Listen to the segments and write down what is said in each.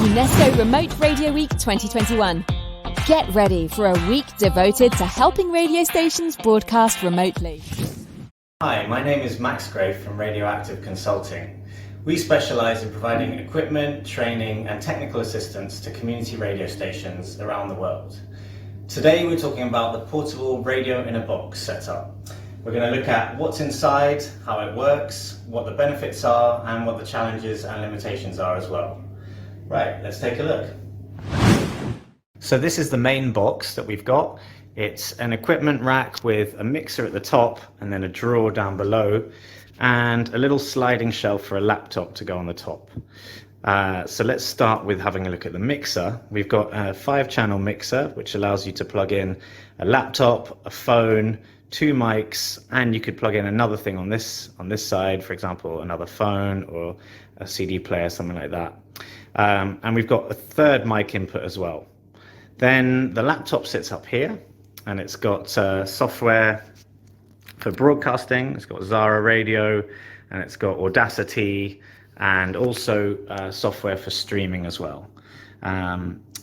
UNESCO Remote Radio Week 2021. Get ready for a week devoted to helping radio stations broadcast remotely. Hi, my name is Max Graef from RadioActive Consulting. We specialise in providing equipment, training and technical assistance to community radio stations around the world. Today we're talking about the portable radio in a box setup. We're going to look at what's inside, how it works, what the benefits are and what the challenges and limitations are as well. Right, let's take a look. So this is the main box that we've got. It's an equipment rack with a mixer at the top and then a drawer down below and a little sliding shelf for a laptop to go on the top. So let's start with having a look at the mixer. We've got a 5-channel mixer which allows you to plug in a laptop, a phone, 2 mics, and you could plug in another thing on this side, for example another phone or a CD player, something like that. And we've got a 3rd mic input as well. Then the laptop sits up here and it's got software for broadcasting. It's got Zara Radio and it's got Audacity and also software for streaming as well.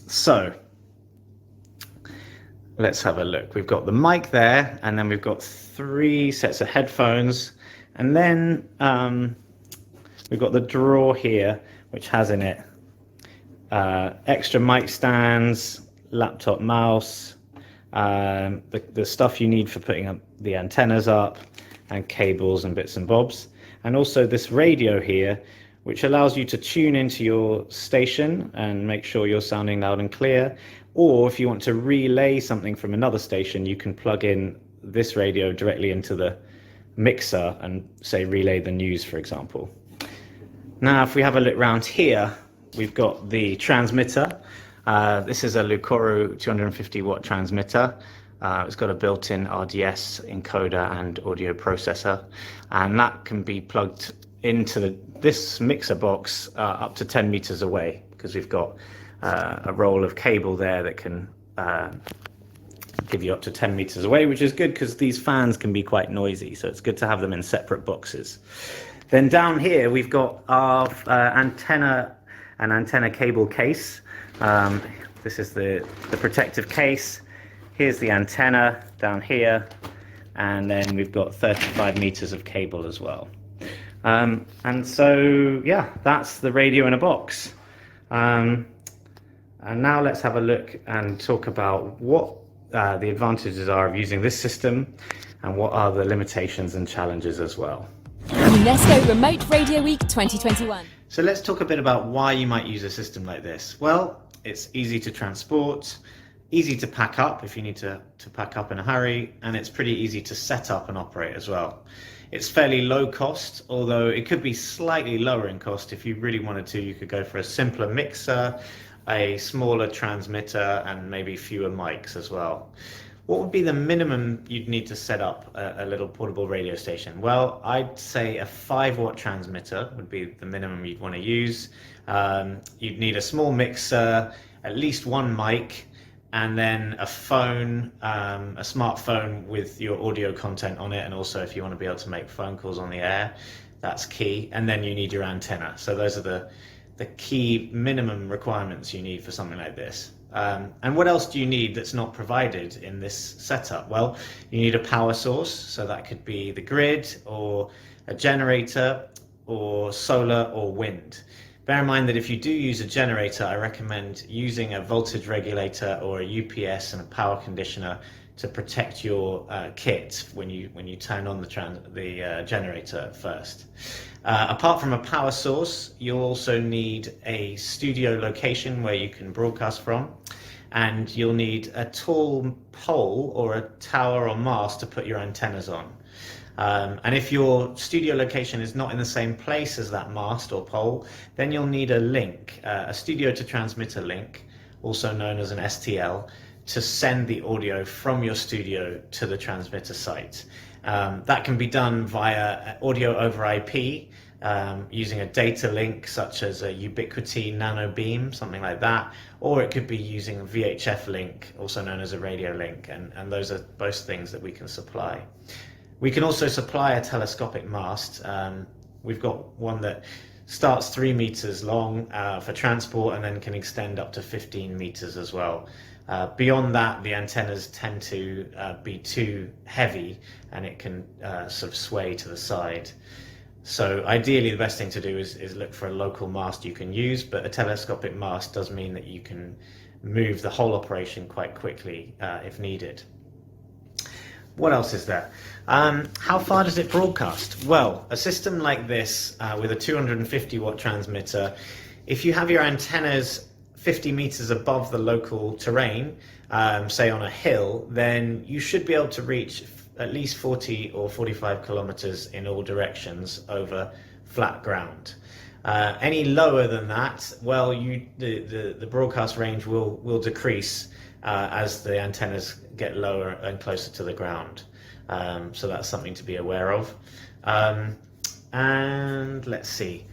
So let's have a look. We've got the mic there and then we've got 3 sets of headphones, and then we've got the drawer here which has in it extra mic stands, laptop mouse, the stuff you need for putting up the antennas up, and cables and bits and bobs, and also this radio here which allows you to tune into your station and make sure you're sounding loud and clear, or if you want to relay something from another station you can plug in this radio directly into the mixer and say relay the news, for example. Now if we have a look round here, we've got the transmitter. This is a Lucoro 250 watt transmitter. It's got a built-in RDS encoder and audio processor, and that can be plugged into this mixer box up to 10 meters away, because we've got a roll of cable there that can give you up to 10 meters away, which is good because these fans can be quite noisy, so it's good to have them in separate boxes. Then down here we've got our antenna cable case. This is the protective case. Here's the antenna down here, and then we've got 35 meters of cable as well. And so yeah, that's the radio in a box. And now let's have a look and talk about what the advantages are of using this system and what are the limitations and challenges as well. UNESCO Remote Radio Week 2021. So let's talk a bit about why you might use a system like this. Well, it's easy to transport, easy to pack up if you need to pack up in a hurry, and it's pretty easy to set up and operate as well. It's fairly low cost, although it could be slightly lower in cost. If you really wanted to, you could go for a simpler mixer, a smaller transmitter, and maybe fewer mics as well. What would be the minimum you'd need to set up a little portable radio station? Well, I'd say a 5-watt transmitter would be the minimum you'd want to use. You'd need a small mixer, at least 1 mic, and then a phone, a smartphone with your audio content on it, and also if you want to be able to make phone calls on the air, that's key. And then you need your antenna. So those are the key minimum requirements you need for something like this. And what else do you need that's not provided in this setup? Well, you need a power source, so that could be the grid or a generator or solar or wind. Bear in mind that if you do use a generator, I recommend using a voltage regulator or a UPS and a power conditioner to protect your kit when you turn on the generator first. Apart from a power source, you'll also need a studio location where you can broadcast from, and you'll need a tall pole or a tower or mast to put your antennas on. And if your studio location is not in the same place as that mast or pole, then you'll need a link, a studio to transmitter link, also known as an STL, to send the audio from your studio to the transmitter site. That can be done via audio over IP, using a data link such as a Ubiquiti nano beam, something like that, or it could be using a VHF link, also known as a radio link, and those are both things that we can supply. We can also supply a telescopic mast. We've got one that starts 3 meters long for transport and then can extend up to 15 meters as well. Beyond that, the antennas tend to be too heavy and it can sort of sway to the side. So ideally the best thing to do is look for a local mast you can use, but a telescopic mast does mean that you can move the whole operation quite quickly if needed. What else is there? How far does it broadcast? Well, a system like this with a 250 watt transmitter, if you have your antennas 50 meters above the local terrain, say on a hill, then you should be able to reach at least 40 or 45 kilometers in all directions over flat ground. Any lower than that, well, the broadcast range will decrease as the antennas get lower and closer to the ground. So that's something to be aware of. And let's see,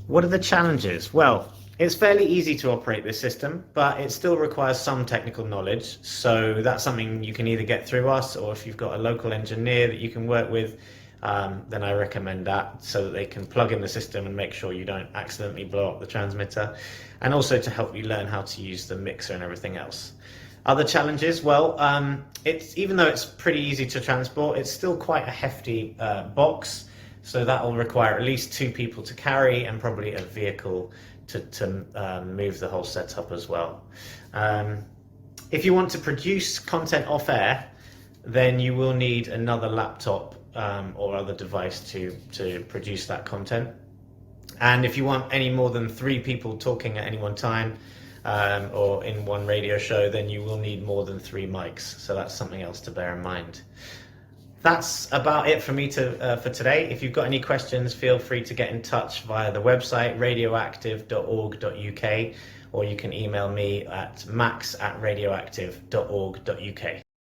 what are the challenges? Well, it's fairly easy to operate this system, but it still requires some technical knowledge. So that's something you can either get through us, or if you've got a local engineer that you can work with, then I recommend that, so that they can plug in the system and make sure you don't accidentally blow up the transmitter, and also to help you learn how to use the mixer and everything else. Other challenges, well, even though it's pretty easy to transport, it's still quite a hefty box, so that will require at least 2 people to carry and probably a vehicle to move the whole setup as well. If you want to produce content off air, then you will need another laptop or other device to produce that content. And if you want any more than 3 people talking at any one time, or in one radio show, then you will need more than 3 mics. So that's something else to bear in mind. That's about it for me for today. If you've got any questions, feel free to get in touch via the website radioactive.org.uk, or you can email me at max@radioactive.org.uk.